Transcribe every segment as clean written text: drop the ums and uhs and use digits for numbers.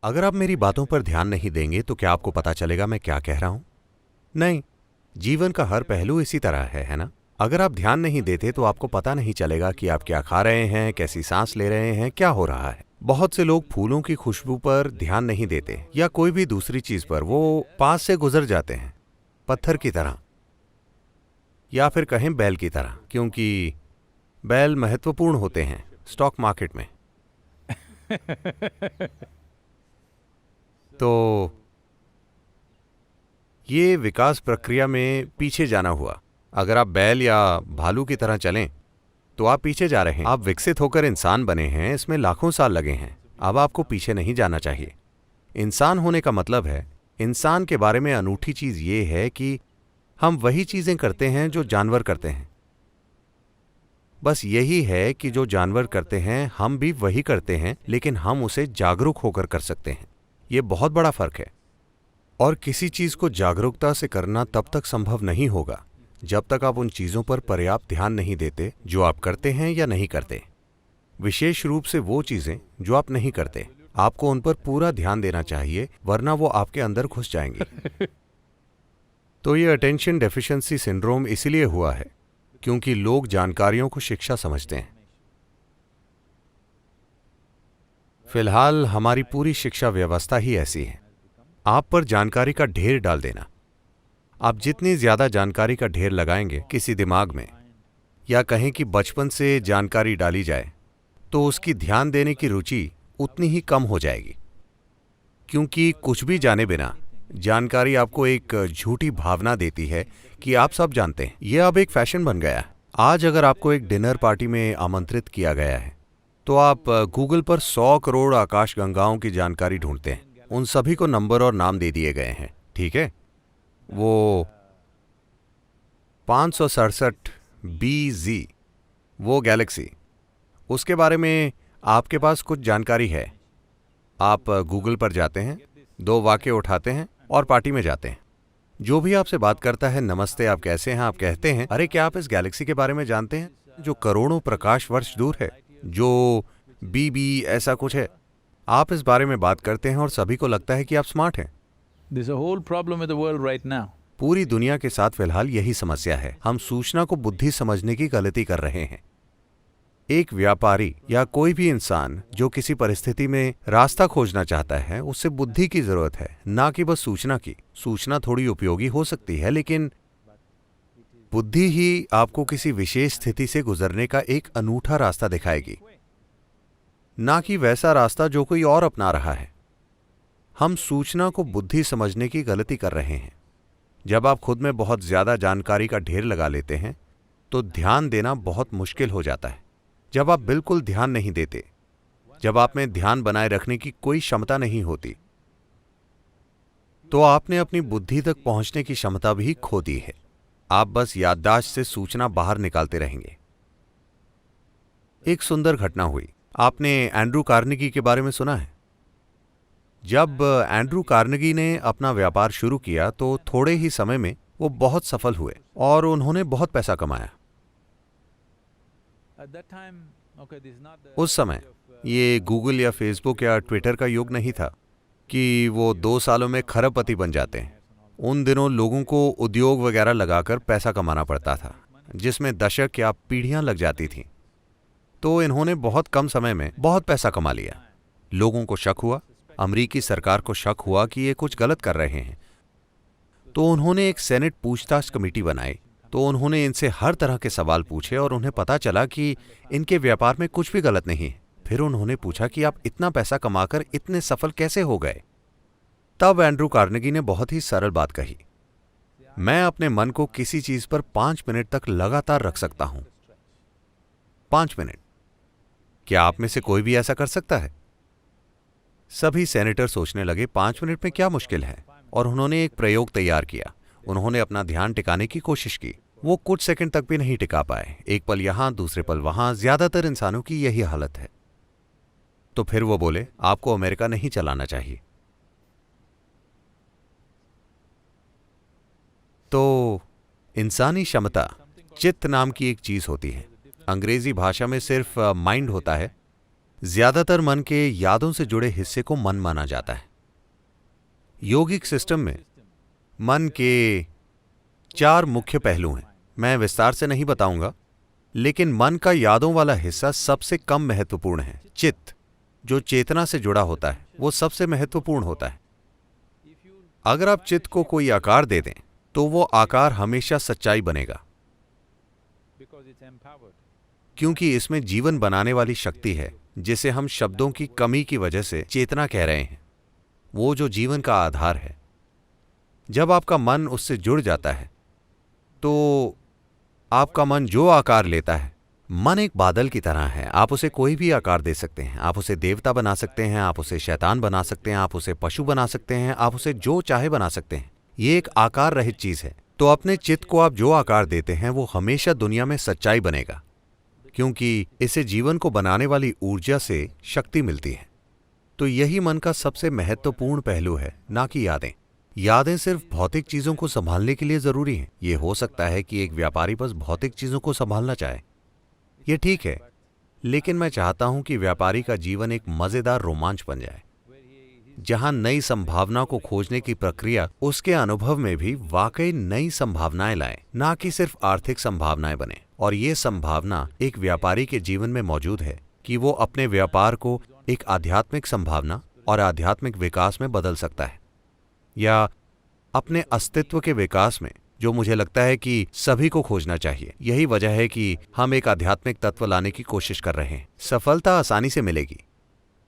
अगर आप मेरी बातों पर ध्यान नहीं देंगे तो क्या आपको पता चलेगा मैं क्या कह रहा हूं? नहीं। जीवन का हर पहलू इसी तरह है ना? अगर आप ध्यान नहीं देते तो आपको पता नहीं चलेगा कि आप क्या खा रहे हैं, कैसी सांस ले रहे हैं, क्या हो रहा है। बहुत से लोग फूलों की खुशबू पर ध्यान नहीं देते या कोई भी दूसरी चीज पर, वो पास से गुजर जाते हैं, पत्थर की तरह, या फिर कहें बैल की तरह, क्योंकि बैल महत्वपूर्ण होते हैं स्टॉक मार्केट में। तो ये विकास प्रक्रिया में पीछे जाना हुआ। अगर आप बैल या भालू की तरह चलें तो आप पीछे जा रहे हैं। आप विकसित होकर इंसान बने हैं, इसमें लाखों साल लगे हैं। अब आपको पीछे नहीं जाना चाहिए। इंसान होने का मतलब है, इंसान के बारे में अनूठी चीज ये है कि हम वही चीजें करते हैं जो जानवर करते हैं। बस यही है कि जो जानवर करते हैं हम भी वही करते हैं, लेकिन हम उसे जागरूक होकर कर सकते हैं। ये बहुत बड़ा फर्क है। और किसी चीज को जागरूकता से करना तब तक संभव नहीं होगा जब तक आप उन चीजों पर पर्याप्त ध्यान नहीं देते जो आप करते हैं या नहीं करते। विशेष रूप से वो चीजें जो आप नहीं करते, आपको उन पर पूरा ध्यान देना चाहिए, वरना वो आपके अंदर घुस जाएंगी। तो ये अटेंशन डेफिशिएंसी सिंड्रोम इसीलिए हुआ है क्योंकि लोग जानकारियों को शिक्षा समझते हैं। फिलहाल हमारी पूरी शिक्षा व्यवस्था ही ऐसी है। आप पर जानकारी का ढेर डाल देना। आप जितनी ज्यादा जानकारी का ढेर लगाएंगे किसी दिमाग में, या कहें कि बचपन से जानकारी डाली जाए, तो उसकी ध्यान देने की रुचि उतनी ही कम हो जाएगी। क्योंकि कुछ भी जाने बिना जानकारी आपको एक झूठी भावना देती है कि आप सब जानते हैं। यह अब एक फैशन बन गया है। आज अगर आपको एक डिनर पार्टी में आमंत्रित किया गया है तो आप गूगल पर 100 करोड़ आकाशगंगाओं की जानकारी ढूंढते हैं। उन सभी को नंबर और नाम दे दिए गए हैं, ठीक है? वो 567 BZ, वो गैलेक्सी, उसके बारे में आपके पास कुछ जानकारी है। आप गूगल पर जाते हैं, 2 वाक्य उठाते हैं और पार्टी में जाते हैं। जो भी आपसे बात करता है, नमस्ते, आप कैसे हैं, आप कहते हैं, अरे क्या आप इस गैलेक्सी के बारे में जानते हैं जो करोड़ों प्रकाश वर्ष दूर है, जो BB ऐसा कुछ है। आप इस बारे में बात करते हैं और सभी को लगता है कि आप स्मार्ट हैं। There's a whole problem with the world right now. पूरी दुनिया के साथ फिलहाल यही समस्या है। हम सूचना को बुद्धि समझने की गलती कर रहे हैं। एक व्यापारी या कोई भी इंसान जो किसी परिस्थिति में रास्ता खोजना चाहता है, उससे बुद्धि की जरूरत है, ना कि बस सूचना की। सूचना थोड़ी उपयोगी हो सकती है, लेकिन बुद्धि ही आपको किसी विशेष स्थिति से गुजरने का एक अनूठा रास्ता दिखाएगी, ना कि वैसा रास्ता जो कोई और अपना रहा है। हम सूचना को बुद्धि समझने की गलती कर रहे हैं। जब आप खुद में बहुत ज्यादा जानकारी का ढेर लगा लेते हैं तो ध्यान देना बहुत मुश्किल हो जाता है। जब आप बिल्कुल ध्यान नहीं देते, जब आप में ध्यान बनाए रखने की कोई क्षमता नहीं होती, तो आपने अपनी बुद्धि तक पहुंचने की क्षमता भी खो दी है। आप बस याददाश्त से सूचना बाहर निकालते रहेंगे। एक सुंदर घटना हुई। आपने एंड्रू कार्नेगी के बारे में सुना है? जब एंड्रू कार्नेगी ने अपना व्यापार शुरू किया तो थोड़े ही समय में वो बहुत सफल हुए और उन्होंने बहुत पैसा कमाया। At that time, okay, this is not the उस समय ये गूगल या फेसबुक या ट्विटर का युग नहीं था कि वो 2 सालों में खरबपति बन जाते हैं। उन दिनों लोगों को उद्योग वगैरह लगाकर पैसा कमाना पड़ता था, जिसमें दशक या पीढ़ियां लग जाती थीं। तो इन्होंने बहुत कम समय में बहुत पैसा कमा लिया। लोगों को शक हुआ, अमेरिकी सरकार को शक हुआ कि ये कुछ गलत कर रहे हैं। तो उन्होंने एक सेनेट पूछताछ कमेटी बनाई। तो उन्होंने इनसे हर तरह के सवाल पूछे और उन्हें पता चला कि इनके व्यापार में कुछ भी गलत नहीं है। फिर उन्होंने पूछा कि आप इतना पैसा कमाकर इतने सफल कैसे हो गए? तब एंड्रू कार्नेगी ने बहुत ही सरल बात कही, मैं अपने मन को किसी चीज पर 5 मिनट तक लगातार रख सकता हूं। 5 मिनट। क्या आप में से कोई भी ऐसा कर सकता है? सभी सेनेटर सोचने लगे 5 मिनट में क्या मुश्किल है, और उन्होंने एक प्रयोग तैयार किया। उन्होंने अपना ध्यान टिकाने की कोशिश की। वो कुछ सेकंड तक भी नहीं टिका पाए। एक पल यहां, दूसरे पल वहां। ज्यादातर इंसानों की यही हालत है। तो फिर वो बोले, आपको अमेरिका नहीं चलाना चाहिए। तो इंसानी क्षमता चित्त नाम की एक चीज होती है। अंग्रेजी भाषा में सिर्फ माइंड होता है, ज्यादातर मन के यादों से जुड़े हिस्से को मन माना जाता है। योगिक सिस्टम में मन के 4 मुख्य पहलू हैं। मैं विस्तार से नहीं बताऊंगा, लेकिन मन का यादों वाला हिस्सा सबसे कम महत्वपूर्ण है। चित्त, जो चेतना से जुड़ा होता है, वो सबसे महत्वपूर्ण होता है। अगर आप चित्त को कोई आकार दे दें तो वो आकार हमेशा सच्चाई बनेगा, क्योंकि इसमें जीवन बनाने वाली शक्ति है, जिसे हम शब्दों की कमी की वजह से चेतना कह रहे हैं, वो जो जीवन का आधार है। जब आपका मन उससे जुड़ जाता है तो आपका मन जो आकार लेता है, मन एक बादल की तरह है। आप उसे कोई भी आकार दे सकते हैं। आप उसे देवता बना सकते हैं, आप उसे शैतान बना सकते हैं, आप उसे पशु बना सकते हैं, आप उसे जो चाहे बना सकते हैं। ये एक आकार रहित चीज है। तो अपने चित्त को आप जो आकार देते हैं वो हमेशा दुनिया में सच्चाई बनेगा, क्योंकि इसे जीवन को बनाने वाली ऊर्जा से शक्ति मिलती है। तो यही मन का सबसे महत्वपूर्ण पहलू है, ना कि यादें। यादें सिर्फ भौतिक चीजों को संभालने के लिए जरूरी हैं। ये हो सकता है कि एक व्यापारी बस भौतिक चीजों को संभालना चाहे, ये ठीक है, लेकिन मैं चाहता हूं कि व्यापारी का जीवन एक मजेदार रोमांच बन जाए, जहां नई संभावना को खोजने की प्रक्रिया उसके अनुभव में भी वाकई नई संभावनाएं लाए, ना कि सिर्फ आर्थिक संभावनाएं बने। और ये संभावना एक व्यापारी के जीवन में मौजूद है कि वो अपने व्यापार को एक आध्यात्मिक संभावना और आध्यात्मिक विकास में बदल सकता है, या अपने अस्तित्व के विकास में, जो मुझे लगता है कि सभी को खोजना चाहिए। यही वजह है कि हम एक आध्यात्मिक तत्व लाने की कोशिश कर रहे हैं। सफलता आसानी से मिलेगी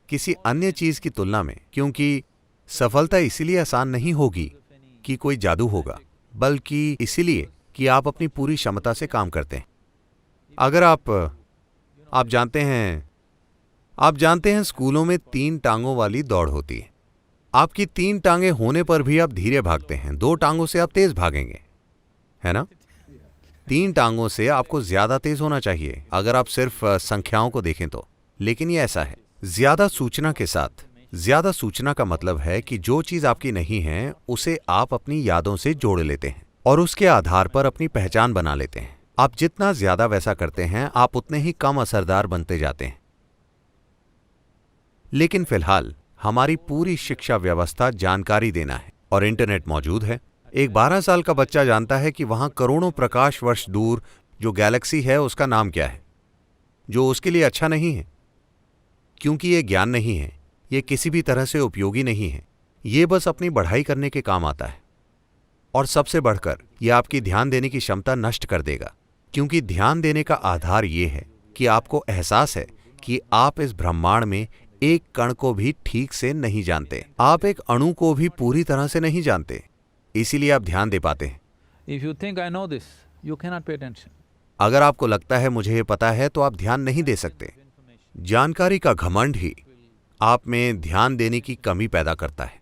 किसी अन्य चीज की तुलना में, क्योंकि सफलता इसीलिए आसान नहीं होगी कि कोई जादू होगा, बल्कि इसीलिए कि आप अपनी पूरी क्षमता से काम करते हैं। अगर आप जानते हैं स्कूलों में 3 टांगों वाली दौड़ होती है। आपकी 3 टांगें होने पर भी आप धीरे भागते हैं, 2 टांगों से आप तेज भागेंगे, है ना? 3 टांगों से आपको ज्यादा तेज होना चाहिए अगर आप सिर्फ संख्याओं को देखें तो। लेकिन ये ऐसा है, ज्यादा सूचना के साथ, ज्यादा सूचना का मतलब है कि जो चीज आपकी नहीं है उसे आप अपनी यादों से जोड़ लेते हैं और उसके आधार पर अपनी पहचान बना लेते हैं। आप जितना ज्यादा वैसा करते हैं, आप उतने ही कम असरदार बनते जाते हैं। लेकिन फिलहाल हमारी पूरी शिक्षा व्यवस्था जानकारी देना है, और इंटरनेट मौजूद है। एक 12 साल का बच्चा जानता है कि वहां करोड़ों प्रकाश वर्ष दूर जो गैलेक्सी है उसका नाम क्या है, जो उसके लिए अच्छा नहीं है, क्योंकि ये ज्ञान नहीं है, ये किसी भी तरह से उपयोगी नहीं है, ये बस अपनी बढ़ाई करने के काम आता है। और सबसे बढ़कर यह आपकी ध्यान देने की क्षमता नष्ट कर देगा, क्योंकि ध्यान देने का आधार ये है कि आपको एहसास है कि आप इस ब्रह्मांड में एक कण को भी ठीक से नहीं जानते, आप एक अणु को भी पूरी तरह से नहीं जानते, इसीलिए आप ध्यान दे पाते हैं। If you think I know this, you cannot pay attention. अगर आपको लगता है मुझे ये पता है, तो आप ध्यान नहीं दे सकते। जानकारी का घमंड ही आप में ध्यान देने की कमी पैदा करता है।